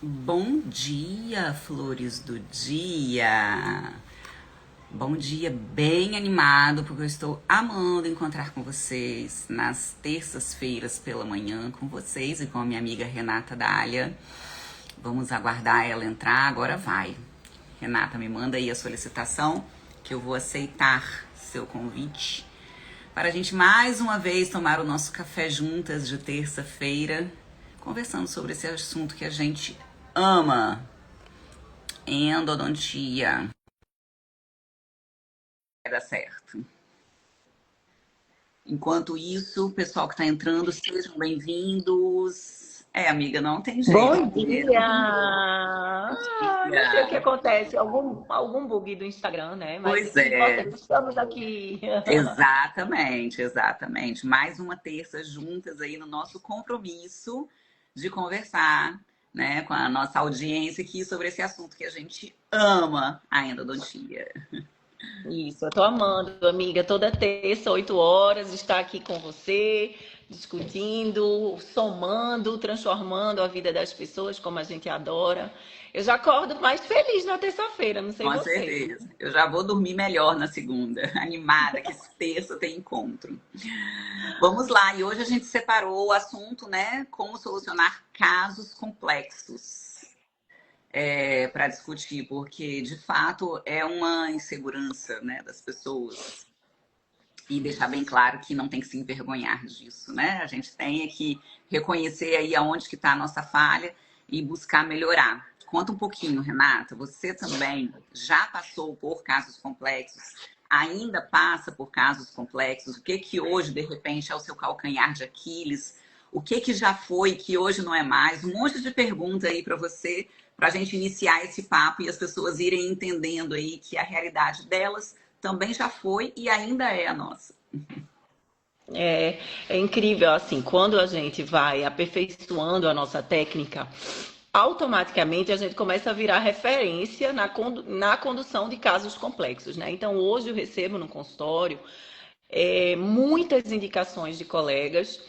Bom dia, flores do dia. Bom dia, bem animado, porque eu estou amando encontrar com vocês nas terças-feiras pela manhã, com vocês e com a minha amiga Renata Dália. Vamos aguardar ela entrar, agora vai. Renata, me manda aí a solicitação que eu vou aceitar seu convite para a gente mais uma vez tomar o nosso café juntas de terça-feira, conversando sobre esse assunto que a gente ama, endodontia. Vai dar certo. Enquanto isso, o pessoal que está entrando, sejam bem-vindos. Amiga, não tem jeito. Bom dia! Não sei o que Dia. acontece, algum bug do Instagram, né? Mas o Pois que importa é é, que estamos aqui. exatamente, exatamente. Mais uma terça juntas aí no nosso compromisso de conversar, né, com a nossa audiência aqui sobre esse assunto que a gente ama, a endodontia. Isso, eu tô amando, amiga. Toda terça, 8 horas, estar aqui com você, discutindo, somando, transformando a vida das pessoas como a gente adora. Eu já acordo mais feliz na terça-feira, não sei Com você. certeza. Eu já vou dormir melhor na segunda, animada, que terça tem encontro. Vamos lá, e hoje a gente separou o assunto, né? Como solucionar casos complexos para discutir, porque de fato é uma insegurança, né, das pessoas. E deixar bem claro que não tem que se envergonhar disso, né? A gente tem que reconhecer aí aonde que está a nossa falha e buscar melhorar. Conta um pouquinho, Renata. Você também já passou por casos complexos? Ainda passa por casos complexos? O que que hoje, de repente, é o seu calcanhar de Aquiles? O que que já foi que hoje não é mais? Um monte de pergunta aí para você, para a gente iniciar esse papo e as pessoas irem entendendo aí que a realidade delas também já foi e ainda é a nossa. É, é incrível, assim, quando a gente vai aperfeiçoando a nossa técnica, automaticamente a gente começa a virar referência na condução de casos complexos, né? Então, hoje eu recebo no consultório muitas indicações de colegas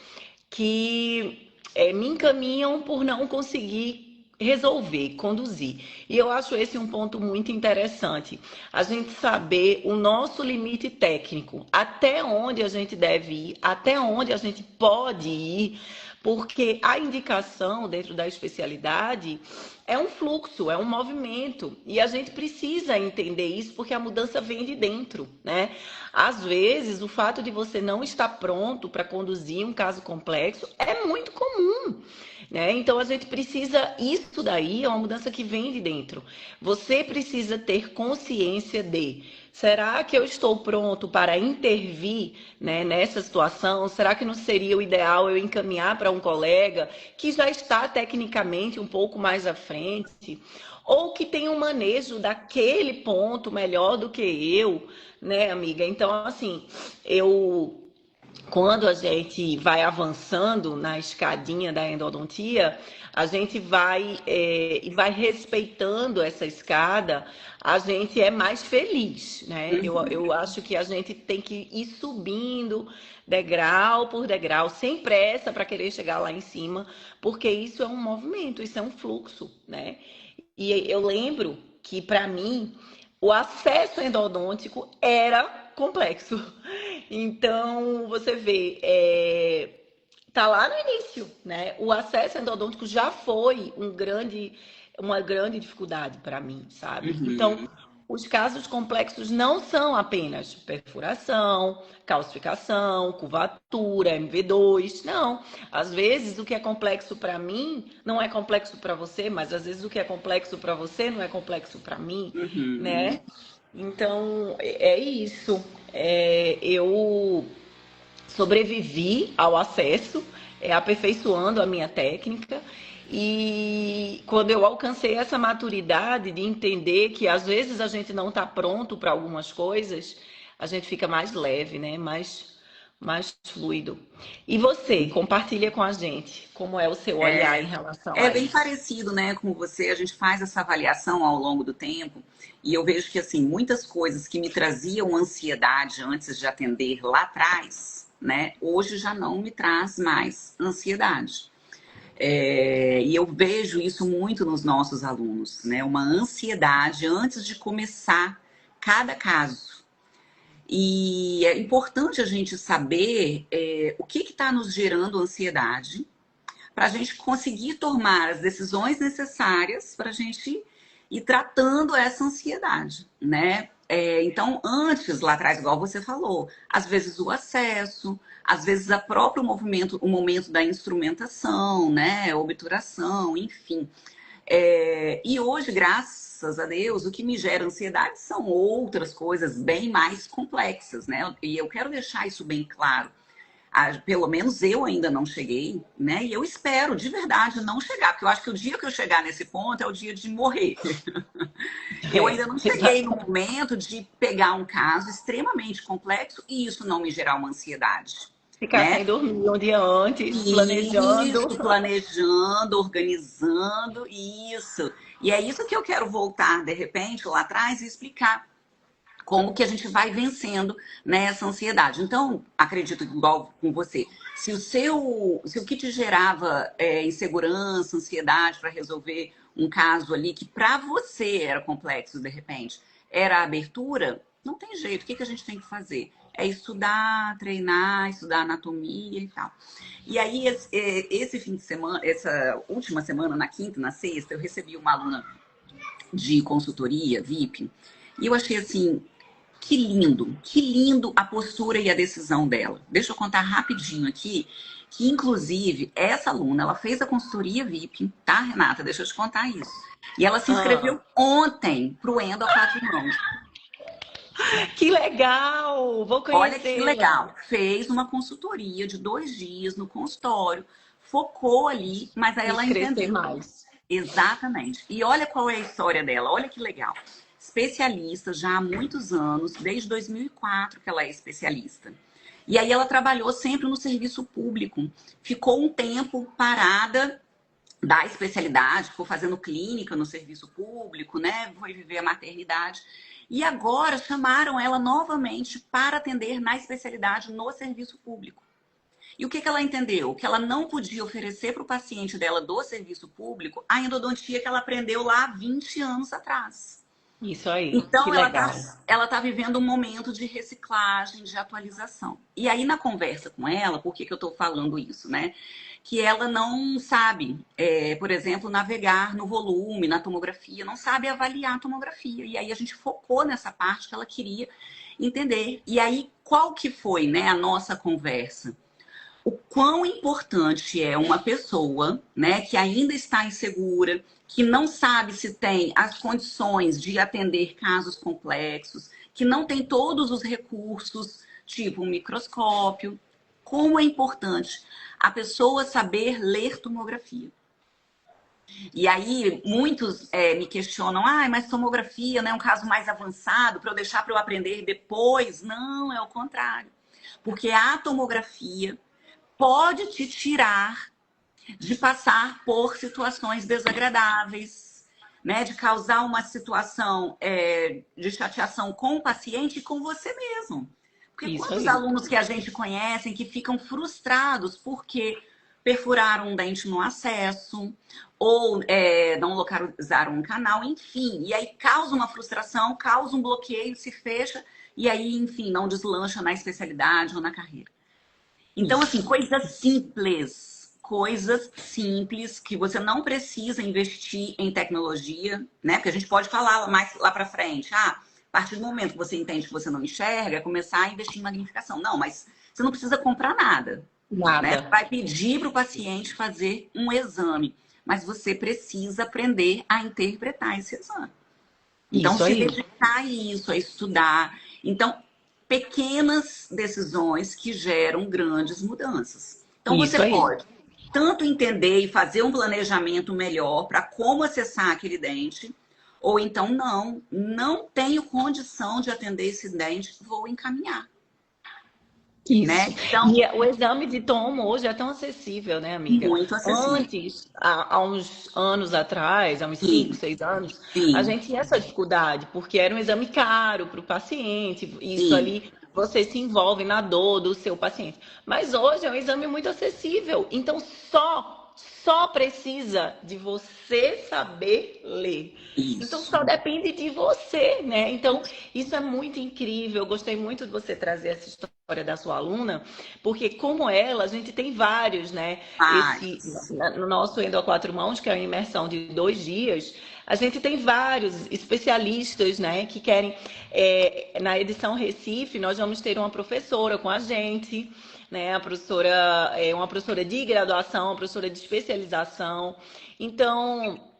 que me encaminham por não conseguir resolver, conduzir. E eu acho esse um ponto muito interessante. A gente saber o nosso limite técnico, até onde a gente deve ir, até onde a gente pode ir, porque a indicação dentro da especialidade é um fluxo, é um movimento, e a gente precisa entender isso porque a mudança vem de dentro, né? Às vezes, o fato de você não estar pronto para conduzir um caso complexo é muito comum, né? Então a gente precisa, isso daí é uma mudança que vem de dentro. Você precisa ter consciência de: será que eu estou pronto para intervir, né, nessa situação? Será que não seria o ideal eu encaminhar para um colega que já está tecnicamente um pouco mais à frente? Ou que tem um manejo daquele ponto melhor do que eu, né, amiga? Então, assim, eu quando a gente vai avançando na escadinha da endodontia, a gente vai e vai respeitando essa escada, a gente é mais feliz, né? Eu acho que a gente tem que ir subindo degrau por degrau, sem pressa para querer chegar lá em cima, porque isso é um movimento, isso é um fluxo, né? E eu lembro que, para mim, o acesso endodôntico era complexo. Então, você vê, tá lá no início, né? O acesso endodôntico já foi uma grande dificuldade para mim, sabe? Então, Uhum. os casos complexos não são apenas perfuração, calcificação, curvatura, MV2, não. Às vezes o que é complexo para mim não é complexo para você, mas às vezes o que é complexo para você não é complexo para mim, Uhum. né? Então é isso. Eu sobrevivi ao acesso, aperfeiçoando a minha técnica. E quando eu alcancei essa maturidade de entender que às vezes a gente não está pronto para algumas coisas, a gente fica mais leve, né? Mais fluido. E você, compartilha com a gente como é o seu olhar em relação É a bem isso. parecido, né, com você. A gente faz essa avaliação ao longo do tempo e eu vejo que assim muitas coisas que me traziam ansiedade antes de atender lá atrás, né, hoje já não me traz mais ansiedade. E eu vejo isso muito nos nossos alunos, né? Uma ansiedade antes de começar cada caso. E é importante a gente saber o que está nos gerando ansiedade para a gente conseguir tomar as decisões necessárias para a gente ir tratando essa ansiedade, né? Então, antes, lá atrás, igual você falou, às vezes o acesso, às vezes a próprio movimento, o momento da instrumentação, né? Obturação, enfim. E hoje, graças a Deus, o que me gera ansiedade são outras coisas bem mais complexas, né? E eu quero deixar isso bem claro. Pelo menos eu ainda não cheguei, né? E eu espero de verdade não chegar, porque eu acho que o dia que eu chegar nesse ponto é o dia de morrer. Eu ainda não cheguei no momento de pegar um caso extremamente complexo e isso não me gerar uma ansiedade, Ficar né? sem dormir um dia antes, planejando. Isso, planejando, organizando, isso. E é isso que eu quero voltar, de repente, lá atrás e explicar como que a gente vai vencendo, né, essa ansiedade. Então, acredito igual com você, se o que te gerava insegurança, ansiedade para resolver um caso ali que para você era complexo de repente, era a abertura, não tem jeito. O que a gente tem que fazer? É estudar, treinar, estudar anatomia e tal. E aí, esse fim de semana, essa última semana, na quinta, na sexta, eu recebi uma aluna de consultoria, VIP, e eu achei assim, que lindo a postura e a decisão dela. Deixa eu contar rapidinho aqui, que inclusive essa aluna, ela fez a consultoria VIP, tá, Renata? Deixa eu te contar isso. E ela se Ah, inscreveu ontem pro Endo a Quatro Mãos. que legal! Vou Olha que conhecê-la. legal. Fez uma consultoria de 2 dias no consultório, focou ali, mas aí Quis ela crescer entendeu. mais. Exatamente. E olha qual é a história dela, olha que legal. Especialista já há muitos anos, desde 2004 que ela é especialista. E aí ela trabalhou sempre no serviço público. Ficou um tempo parada da especialidade, ficou fazendo clínica no serviço público, né? Foi viver a maternidade. E agora chamaram ela novamente para atender na especialidade no serviço público. E o que ela entendeu? Que ela não podia oferecer para o paciente dela do serviço público a endodontia que ela aprendeu lá há 20 anos atrás. Isso aí, que Então, legal. ela tá vivendo um momento de reciclagem, de atualização. E aí, na conversa com ela, por que eu estou falando isso, né? Que ela não sabe, por exemplo, navegar no volume, na tomografia, não sabe avaliar a tomografia. E aí, a gente focou nessa parte que ela queria entender. E aí, qual que foi, né, a nossa conversa? O quão importante é uma pessoa, né, que ainda está insegura, que não sabe se tem as condições de atender casos complexos, que não tem todos os recursos, tipo um microscópio. Como é importante a pessoa saber ler tomografia. E aí, muitos me questionam, mas tomografia, né, é um caso mais avançado para eu deixar para eu aprender depois. Não, é o contrário. Porque a tomografia pode te tirar de passar por situações desagradáveis, né? De causar uma situação de chateação com o paciente e com você mesmo. Porque Isso quantos aí. alunos que a gente conhece que ficam frustrados porque perfuraram um dente no acesso ou não localizaram um canal, enfim. E aí causa uma frustração, causa um bloqueio, se fecha e aí, enfim, não deslancha na especialidade ou na carreira. Então, assim, Isso. coisas simples que você não precisa investir em tecnologia, né? Porque a gente pode falar mais lá para frente, a partir do momento que você entende que você não enxerga, começar a investir em magnificação. Não, mas você não precisa comprar nada, né? Você Nada. vai pedir para o paciente fazer um exame, mas você precisa aprender a interpretar esse exame. Então, Isso se aí. dedicar a isso, a estudar. Então, pequenas decisões que geram grandes mudanças. Então, você Isso aí. pode tanto entender e fazer um planejamento melhor para como acessar aquele dente, ou então não tenho condição de atender esse dente, vou encaminhar, né? Isso. Então, E o exame de tomo hoje é tão acessível, né, amiga? muito acessível. Antes, há uns anos atrás, há uns 5, Sim, 6 anos, a sim, gente tinha essa dificuldade, porque era um exame caro para o paciente, isso sim. ali você se envolve na dor do seu paciente. Mas hoje é um exame muito acessível, então só só precisa de você saber ler. Então Isso. só depende de você, né? Então isso é muito incrível. Eu gostei muito de você trazer essa história da sua aluna, porque como ela, a gente tem vários, né? Esse Mas, no nosso Endo a Quatro Mãos, que é uma imersão de 2 dias, a gente tem vários especialistas, né, que querem. Na edição Recife, nós vamos ter uma professora com a gente, né? A professora é uma professora de graduação, uma professora de especialização. Então,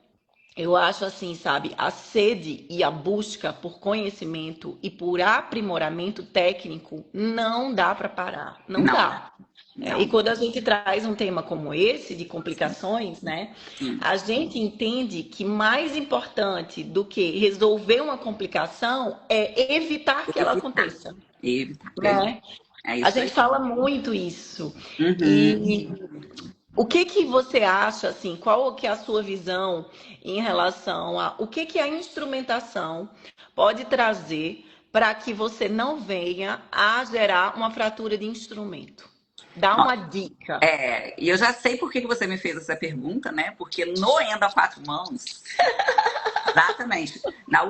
eu acho assim, sabe, a sede e a busca por conhecimento e por aprimoramento técnico não dá para parar, não não dá. dá. E Não. quando a gente traz um tema como esse, de complicações, né, Sim. a gente entende que mais importante do que resolver uma complicação é evitar que ela Evitar. aconteça, Evitar. né? É A isso gente aí. fala muito isso. Uhum. E o que que você acha, assim, qual que é a sua visão em relação a o que que a instrumentação pode trazer para que você não venha a gerar uma fratura de instrumento? Dá Ó, uma dica. e eu já sei por que que você me fez essa pergunta, né? Porque no Endo a Quatro Mãos, exatamente, a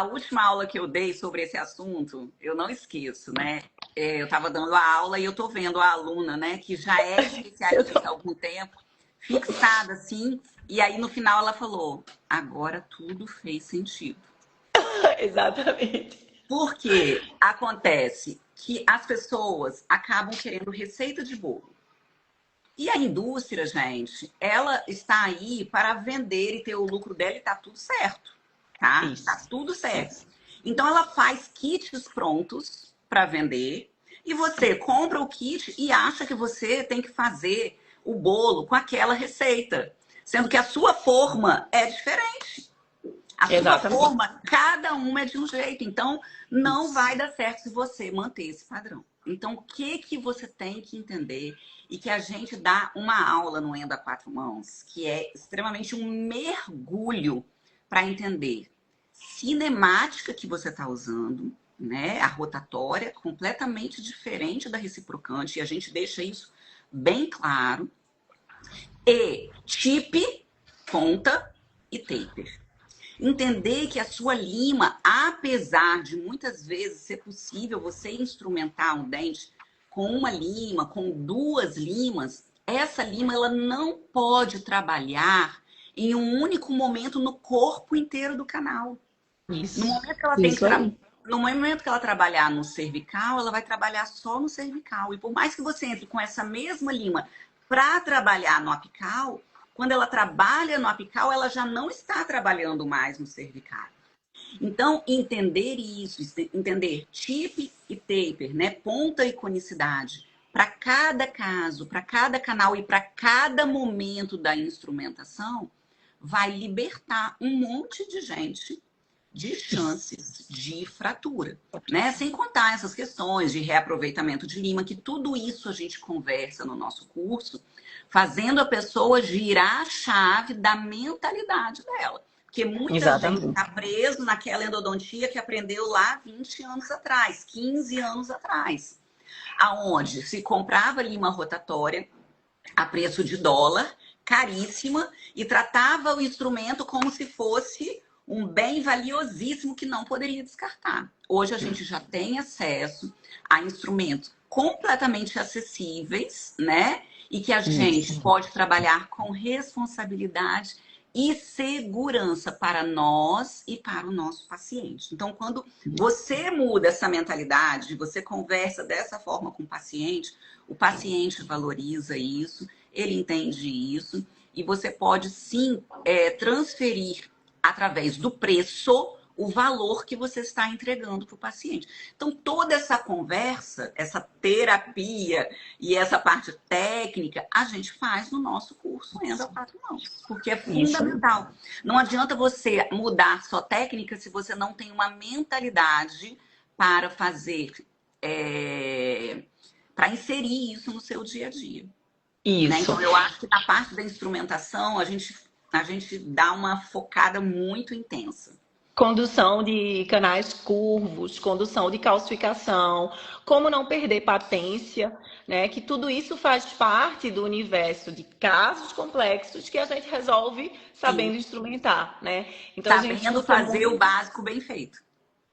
última aula que eu dei sobre esse assunto, eu não esqueço, né? Eu estava dando a aula e eu tô vendo a aluna, né, que já é Eu tô- especialista há algum tempo, fixada assim, e aí no final ela falou: agora tudo fez sentido. Exatamente. Porque acontece que as pessoas acabam querendo receita de bolo. E a indústria, gente, ela está aí para vender e ter o lucro dela e tá tudo certo, tá? Tá Isso, tudo certo. isso. Então ela faz kits prontos para vender e você compra o kit e acha que você tem que fazer o bolo com aquela receita, sendo que a sua forma é diferente. A sua Exatamente. forma, cada uma é de um jeito. Então, não vai Isso. dar certo se você manter esse padrão. Então, o que que você tem que entender e que a gente dá uma aula no Endo a Quatro Mãos, que é extremamente um mergulho para entender cinemática que você está usando, né? A rotatória completamente diferente da reciprocante e a gente deixa isso bem claro. E tip, ponta e taper. Entender que a sua lima, apesar de muitas vezes ser possível você instrumentar um dente com uma lima, com duas limas, essa lima ela não pode trabalhar em um único momento no corpo inteiro do canal. No Isso. momento que ela tem que Isso aí. no momento que ela trabalhar no cervical, ela vai trabalhar só no cervical. E por mais que você entre com essa mesma lima para trabalhar no apical, quando ela trabalha no apical, ela já não está trabalhando mais no cervical. Então, entender isso, entender tip e taper, né? Ponta e conicidade, para cada caso, para cada canal e para cada momento da instrumentação, vai libertar um monte de gente de chances de fratura, né? Sem contar essas questões de reaproveitamento de lima, que tudo isso a gente conversa no nosso curso, fazendo a pessoa girar a chave da mentalidade dela. Porque muita gente Exatamente. está preso naquela endodontia que aprendeu lá 20 anos atrás, 15 anos atrás, aonde se comprava lima rotatória a preço de dólar, caríssima, e tratava o instrumento como se fosse um bem valiosíssimo que não poderia descartar. Hoje a gente já tem acesso a instrumentos completamente acessíveis, né? E que a gente Isso. pode trabalhar com responsabilidade e segurança para nós e para o nosso paciente. Então, quando você muda essa mentalidade, você conversa dessa forma com o paciente valoriza isso, ele entende isso, e você pode sim transferir através do preço o valor que você está entregando para o paciente. Então, toda essa conversa, essa terapia e essa parte técnica, a gente faz no nosso curso Endo a Quatro Mãos, porque é Isso. fundamental. Não adianta você mudar só técnica se você não tem uma mentalidade para fazer, para inserir isso no seu dia a dia. Né? Isso. Então, eu acho que na parte da instrumentação, a gente dá uma focada muito intensa. Condução de canais curvos, condução de calcificação, como não perder patência, né? Que tudo isso faz parte do universo de casos complexos que a gente resolve Sim, sabendo instrumentar, né? Então a gente sabendo escuta fazer o muito. básico bem feito,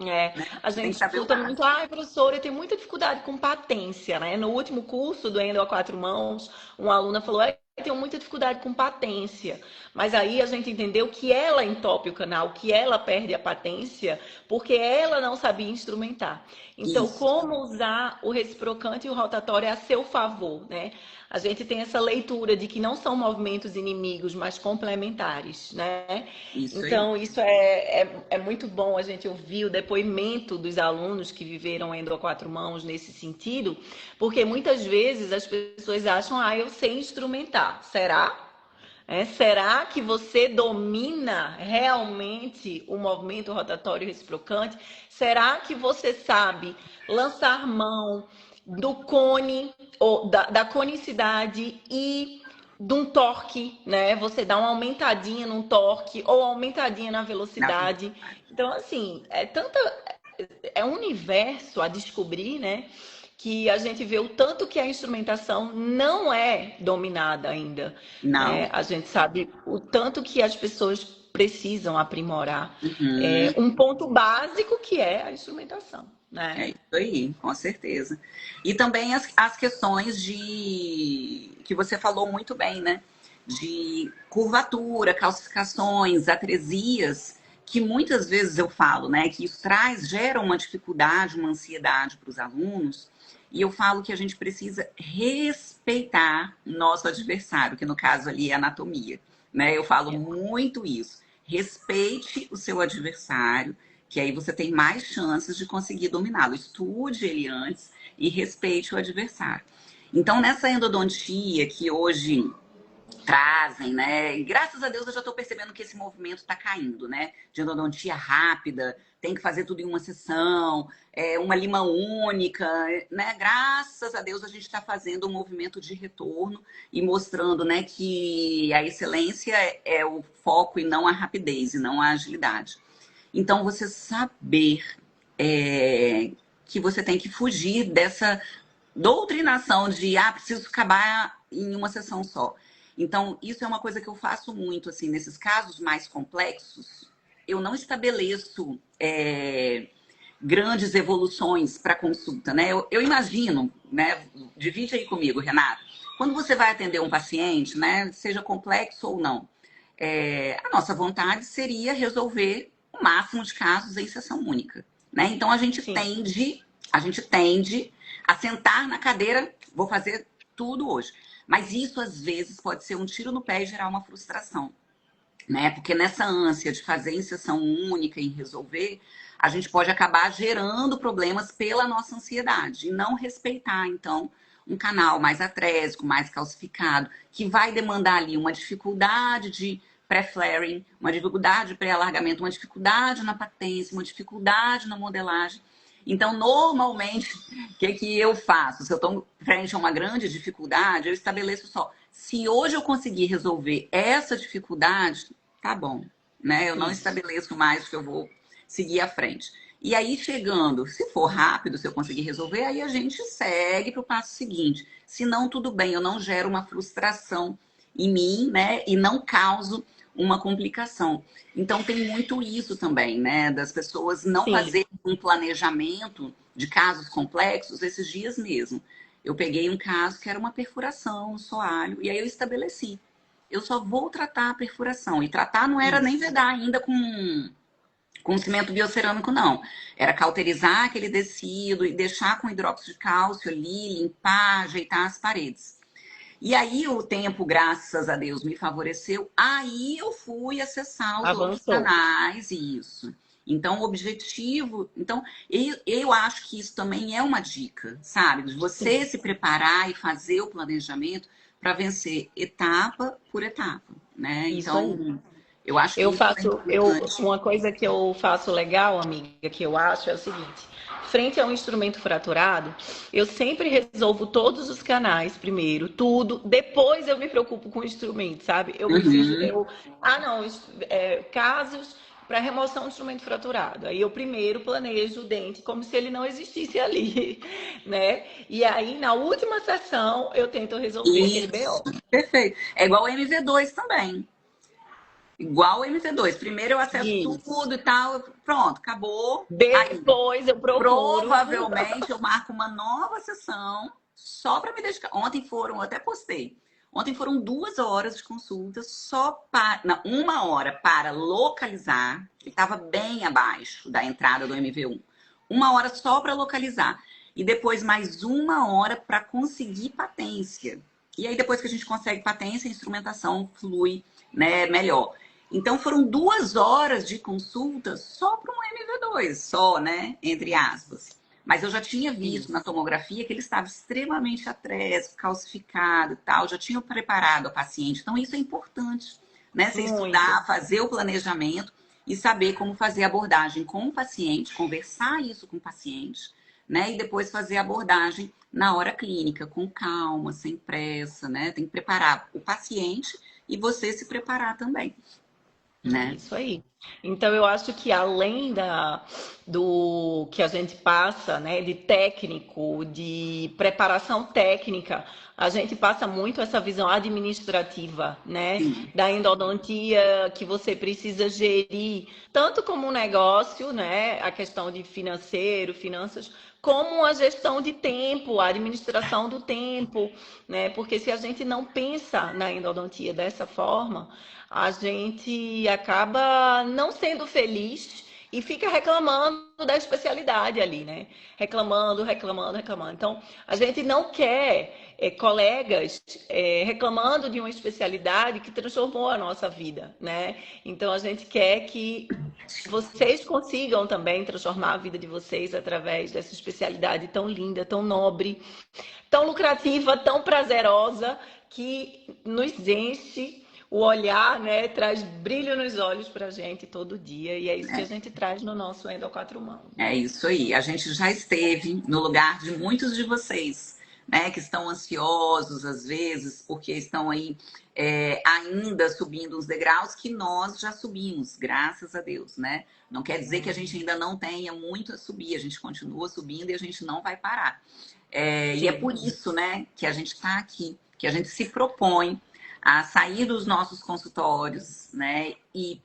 É, né? a Tem gente que saber o escuta muito, básico. ai, professora, eu tenho muita dificuldade com patência, né? No último curso do Endo a quatro mãos, uma aluna falou, eu tenho muita dificuldade com patência. Mas aí a gente entendeu que ela entope o canal, que ela perde a patência, porque ela não sabia instrumentar. Então, Isso. como usar o reciprocante e o rotatório a seu favor, né? A gente tem essa leitura de que não são movimentos inimigos, mas complementares, né? Isso aí. Então, isso é muito bom a gente ouvir o depoimento dos alunos que viveram Endo a quatro mãos nesse sentido, porque muitas vezes as pessoas acham, eu sei instrumentar. Será? Será que você domina realmente o movimento rotatório reciprocante? Será que você sabe lançar mão do cone, ou da conicidade e de um torque, né? Você dá uma aumentadinha no torque ou aumentadinha na Na velocidade. velocidade. Então, assim, é um universo a descobrir, né? Que a gente vê o tanto que a instrumentação não é dominada ainda, Não. né? A gente sabe o tanto que as pessoas precisam aprimorar. Uhum. Um ponto básico que é a instrumentação, É né? isso aí, com certeza. E também as questões de que você falou muito bem, né? De curvatura, calcificações, atresias, que muitas vezes eu falo, né? Que isso gera uma dificuldade, uma ansiedade para os alunos. E eu falo que a gente precisa respeitar nosso adversário, que no caso ali é a anatomia, né? Eu falo muito isso. Respeite o seu adversário, que aí você tem mais chances de conseguir dominá-lo. Estude ele antes e respeite o adversário. Então, nessa endodontia que hoje trazem, né? E graças a Deus eu já estou percebendo que esse movimento está caindo, né? De endodontia rápida, tem que fazer tudo em uma sessão, uma lima única, né? Graças a Deus a gente está fazendo um movimento de retorno e mostrando, né, que a excelência é o foco e não a rapidez, e não a agilidade. Então, você saber que você tem que fugir dessa doutrinação de, preciso acabar em uma sessão só. Então, isso é uma coisa que eu faço muito, assim, nesses casos mais complexos, eu não estabeleço grandes evoluções para consulta, né? Eu imagino, né? Divide aí comigo, Renato. Quando você vai atender um paciente, né? Seja complexo ou não, a nossa vontade seria resolver o máximo de casos em sessão única, né? Então Sim, a gente tende a sentar na cadeira, vou fazer tudo hoje. Mas isso às vezes pode ser um tiro no pé e gerar uma frustração, né? Porque nessa ânsia de fazer em sessão única e resolver, a gente pode acabar gerando problemas pela nossa ansiedade e não respeitar, então, um canal mais atrésico, mais calcificado, que vai demandar ali uma dificuldade de pré-flaring, uma dificuldade de pré-alargamento, uma dificuldade na patência, uma dificuldade na modelagem. Então, normalmente, o que eu faço? Se eu estou frente a uma grande dificuldade, eu estabeleço só. Se hoje eu conseguir resolver essa dificuldade, tá bom, né? Eu não isso. estabeleço mais que eu vou seguir à frente. E aí, chegando, se for rápido, se eu conseguir resolver, aí a gente segue para o passo seguinte. Se não, tudo bem, eu não gero uma frustração em mim, né? E não causo uma complicação. Então, tem muito isso também, né? Das pessoas não Sim. fazerem um planejamento de casos complexos esses dias mesmo. Eu peguei um caso que era uma perfuração, um soalho, e aí eu estabeleci. Eu só vou tratar a perfuração. E tratar não era nem Isso. vedar ainda com cimento biocerâmico, não. Era cauterizar aquele tecido e deixar com hidróxido de cálcio ali, limpar, ajeitar as paredes. E aí o tempo, graças a Deus, me favoreceu. Aí eu fui acessar os outros Avançou. canais, isso. Então, o objetivo. Então, eu acho que isso também é uma dica, sabe? De você Sim. se preparar e fazer o planejamento para vencer etapa por etapa, né? Isso aí. Então, eu acho que isso é importante. Uma coisa que eu faço legal, amiga, que eu acho é o seguinte: frente a um instrumento fraturado, eu sempre resolvo todos os canais primeiro, tudo, depois eu me preocupo com o instrumento, sabe? Eu preciso, Uhum, não, casos para remoção do instrumento fraturado. Aí eu primeiro planejo o dente como se ele não existisse ali, né? E aí na última sessão eu tento resolver aquele Isso, BO. perfeito. É igual o MV2 também. Igual o MV2. Primeiro eu acesso Isso. tudo e tal, pronto, acabou. Aí, Depois eu procuro. provavelmente eu marco uma nova sessão só para me dedicar. Ontem foram, eu até postei. Ontem foram 2 horas de consulta só para. Não, 1 hora para localizar, que estava bem abaixo da entrada do MV1. 1 hora só para localizar. E depois mais 1 hora para conseguir patência. E aí, depois que a gente consegue patência, a instrumentação flui, né, melhor. Então foram 2 horas de consulta só para um MV2, só, né? Entre aspas. Mas eu já tinha visto na Isso. tomografia que ele estava extremamente atrésico, calcificado e tal, já tinha preparado a paciente. Então isso é importante, né? Você Muito. estudar, fazer o planejamento e saber como fazer a abordagem com o paciente, conversar isso com o paciente, né? E depois fazer a abordagem na hora clínica, com calma, sem pressa, né? Tem que preparar o paciente e você se preparar também, né? Isso aí. Então, eu acho que além do que a gente passa, né, de técnico, de preparação técnica, a gente passa muito essa visão administrativa, né, Sim. da endodontia que você precisa gerir, tanto como um negócio, né, a questão de financeiro, finanças, como a gestão de tempo, a administração do tempo, né, porque se a gente não pensa na endodontia dessa forma, a gente acaba não sendo feliz e fica reclamando da especialidade ali, né? Reclamando, reclamando, reclamando. Então, a gente não quer colegas reclamando de uma especialidade que transformou a nossa vida, né? Então, a gente quer que vocês consigam também transformar a vida de vocês através dessa especialidade tão linda, tão nobre, tão lucrativa, tão prazerosa, que nos enche o olhar, né? Traz brilho nos olhos pra gente todo dia. E é isso que a gente traz no nosso Endo a Quatro Mãos. É isso aí. A gente já esteve no lugar de muitos de vocês, né, que estão ansiosos às vezes, porque estão aí ainda subindo os degraus que nós já subimos, graças a Deus, né? Não quer dizer que a gente ainda não tenha muito a subir, a gente continua subindo e a gente não vai parar. E é por Sim, isso, né, que a gente está aqui, que a gente se propõe a sair dos nossos consultórios, né, e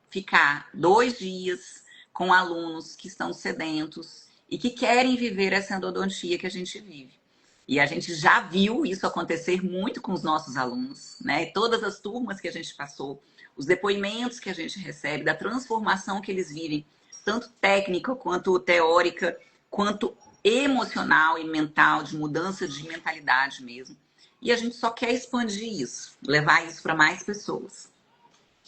ficar 2 dias com alunos que estão sedentos e que querem viver essa endodontia que a gente vive. E a gente já viu isso acontecer muito com os nossos alunos, né? Todas as turmas que a gente passou, os depoimentos que a gente recebe, da transformação que eles vivem, tanto técnica quanto teórica, quanto emocional e mental, de mudança de mentalidade mesmo. E a gente só quer expandir isso, levar isso para mais pessoas.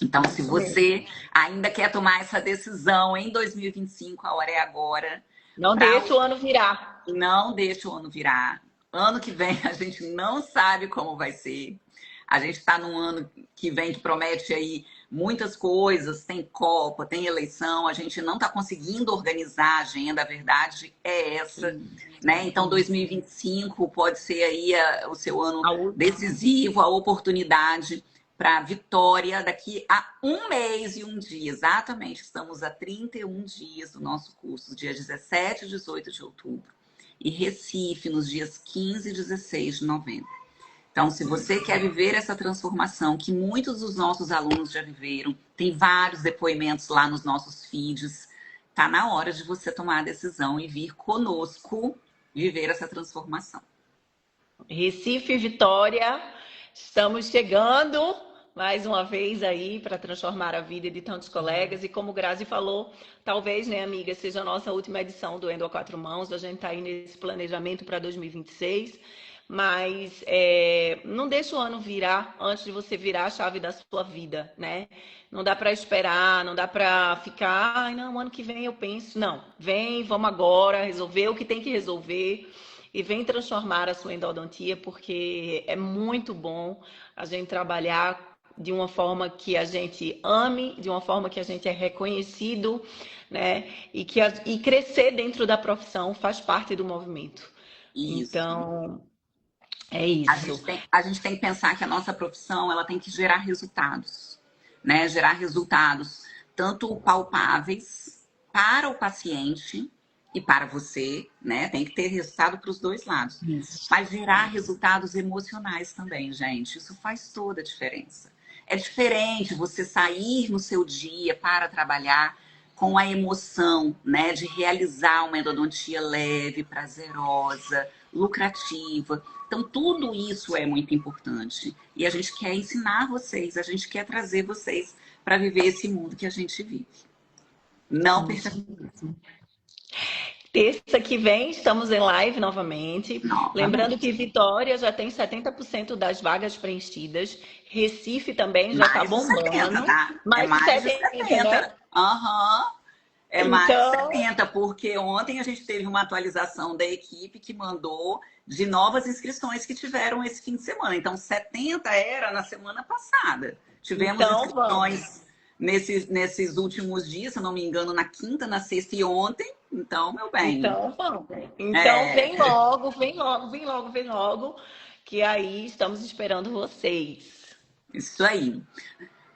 Então, se isso mesmo. você ainda quer tomar essa decisão em 2025, a hora é agora. Não Pra... deixa o ano virar. Não deixe o ano virar. Ano que vem a gente não sabe como vai ser. A gente está num ano que vem que promete aí muitas coisas, tem Copa, tem eleição, a gente não está conseguindo organizar a agenda, a verdade é essa, Sim, né? Então sim. 2025 pode ser aí o seu ano A última. decisivo, a oportunidade para vitória daqui a 1 mês e 1 dia. Exatamente, estamos a 31 dias do nosso curso, dia 17 e 18 de outubro. E Recife, nos dias 15 e 16 de novembro. Então, se você quer viver essa transformação que muitos dos nossos alunos já viveram, tem vários depoimentos lá nos nossos feeds, tá na hora de você tomar a decisão e vir conosco viver essa transformação. Recife, Vitória, estamos chegando mais uma vez aí para transformar a vida de tantos colegas. E como o Grazi falou, talvez, né, amiga, seja a nossa última edição do Endo a Quatro Mãos. A gente está aí nesse planejamento para 2026. Mas não deixa o ano virar antes de você virar a chave da sua vida, né? Não dá para esperar, não dá para ficar, ai, não, ano que vem eu penso. Não, vem, vamos agora resolver o que tem que resolver e vem transformar a sua endodontia, porque é muito bom a gente trabalhar de uma forma que a gente ame, de uma forma que a gente é reconhecido, né? E crescer dentro da profissão faz parte do movimento. Isso. Então, é A isso. gente a gente tem que pensar que a nossa profissão ela tem que gerar resultados, né? Gerar resultados tanto palpáveis para o paciente e para você, né? Tem que ter resultado para os dois lados. Isso. Mas gerar resultados emocionais também, gente. Isso faz toda a diferença. É diferente você sair no seu dia para trabalhar com a emoção, né, de realizar uma endodontia leve, prazerosa, lucrativa. Então, tudo isso é muito importante. E a gente quer ensinar vocês, a gente quer trazer vocês para viver esse mundo que a gente vive. Não perca. Terça que vem estamos em live novamente. Novamente. Lembrando que Vitória já tem 70% das vagas preenchidas. Recife também já está Mais de bombando. 70, tá? Mais de 70, né? Aham. É mais de Então, 70, porque ontem a gente teve uma atualização da equipe que mandou de novas inscrições que tiveram esse fim de semana. Então, 70 era na semana passada. Tivemos então inscrições nesses últimos dias, se eu não me engano, na quinta, na sexta e ontem. Então, meu bem. Então vamos. Então vem logo, vem logo, que aí estamos esperando vocês. Isso aí.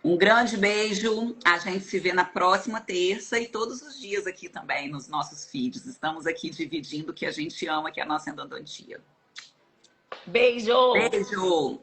Um grande beijo. A gente se vê na próxima terça e todos os dias aqui também nos nossos feeds. Estamos aqui dividindo o que a gente ama, que é a nossa endodontia. Beijo! Beijo!